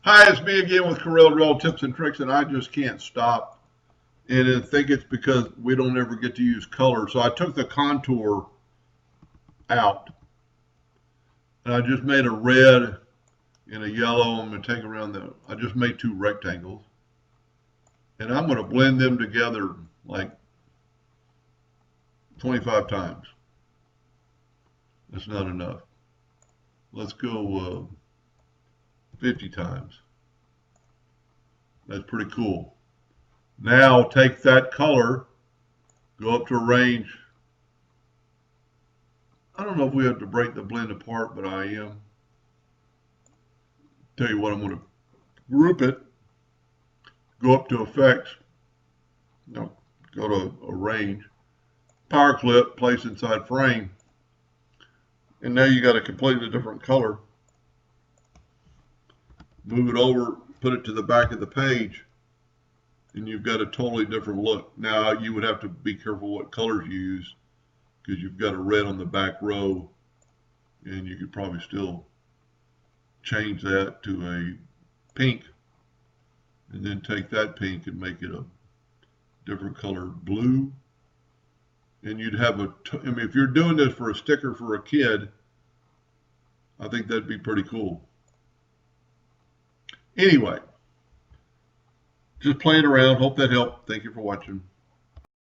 Hi, it's me again with Corel tips and tricks, and I just can't stop. And I think it's because we don't ever get to use color. So I took the contour out, and I just made a red and a yellow. I'm going to take around I just made two rectangles, and I'm going to blend them together like 25 times. That's not enough. Let's go 50 times. That's pretty cool. Now take that color, go up to a range. I don't know if we have to break the blend apart, but I am. Tell you what, I'm going to group it, go up to effects, no, go to a range, power clip, place inside frame, and now you got a completely different color. Move it over, put it to the back of the page, and you've got a totally different look. Now you would have to be careful what colors you use, because you've got a red on the back row, and you could probably still change that to a pink, and then take that pink and make it a different color blue. And you'd have I mean, if you're doing this for a sticker for a kid, I think that'd be pretty cool. Anyway, just playing around. Hope that helped. Thank you for watching.